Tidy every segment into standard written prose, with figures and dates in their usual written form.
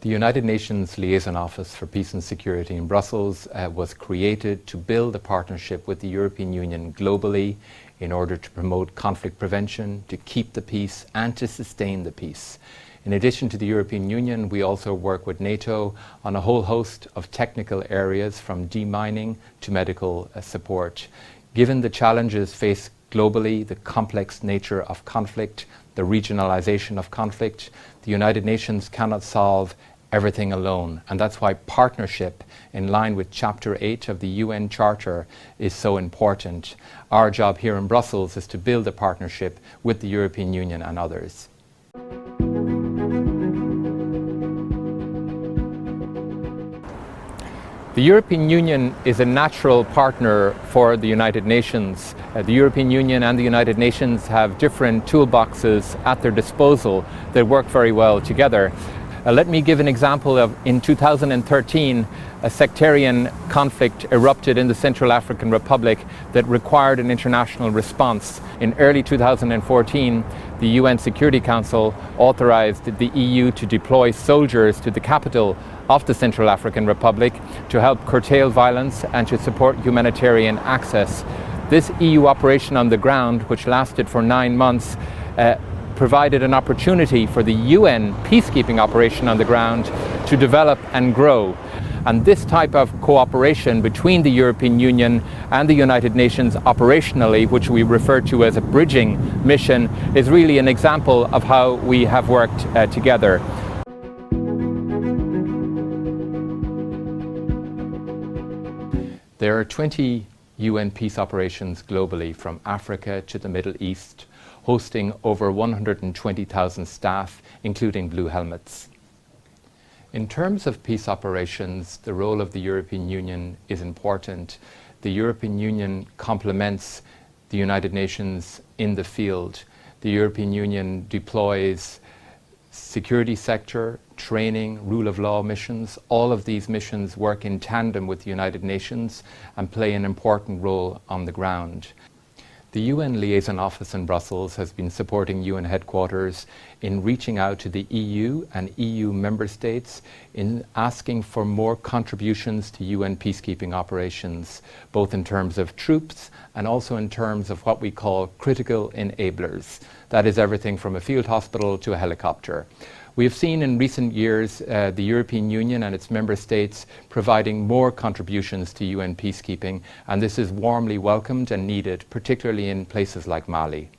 The United Nations Liaison Office for Peace and Security in Brussels was created to build a partnership with the European Union globally in order to promote conflict prevention, to keep the peace and to sustain the peace. In addition to the European Union, we also work with NATO on a whole host of technical areas from demining to medical support. Given the challenges faced globally, the complex nature of conflict, the regionalization of conflict, the United Nations cannot solve everything alone, and that's why partnership in line with Chapter VIII of the UN Charter is so important. Our job here in Brussels is to build a partnership with the European Union and others. The European Union is a natural partner for the United Nations. The European Union and the United Nations have different toolboxes at their disposal that work very well together. Let me give an example of in 2013, a sectarian conflict erupted in the Central African Republic that required an international response. In early 2014, the UN Security Council authorized the EU to deploy soldiers to the capital of the Central African Republic to help curtail violence and to support humanitarian access. This EU operation on the ground, which lasted for 9 months, provided an opportunity for the UN peacekeeping operation on the ground to develop and grow. And this type of cooperation between the European Union and the United Nations operationally, which we refer to as a bridging mission, is really an example of how we have worked together. There are 20 UN peace operations globally, from Africa to the Middle East, hosting over 120,000 staff, including blue helmets. In terms of peace operations, the role of the European Union is important. The European Union complements the United Nations in the field. The European Union deploys security sector, training, rule of law missions. All of these missions work in tandem with the United Nations and play an important role on the ground. The UN Liaison Office in Brussels has been supporting UN headquarters in reaching out to the EU and EU member states in asking for more contributions to UN peacekeeping operations, both in terms of troops and also in terms of what we call critical enablers. That is everything from a field hospital to a helicopter. We have seen in recent years the European Union and its member states providing more contributions to UN peacekeeping, and this is warmly welcomed and needed, particularly in places like Mali.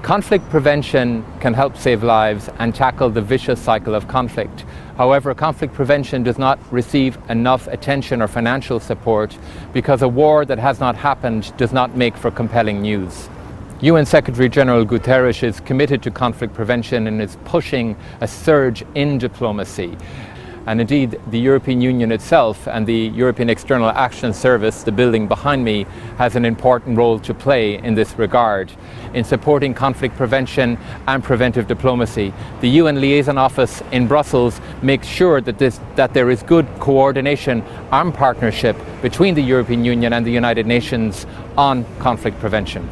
Conflict prevention can help save lives and tackle the vicious cycle of conflict. However, conflict prevention does not receive enough attention or financial support because a war that has not happened does not make for compelling news. UN Secretary General Guterres is committed to conflict prevention and is pushing a surge in diplomacy. And indeed, the European Union itself and the European External Action Service, the building behind me, has an important role to play in this regard. In supporting conflict prevention and preventive diplomacy, the UN Liaison Office in Brussels makes sure that there is good coordination and partnership between the European Union and the United Nations on conflict prevention.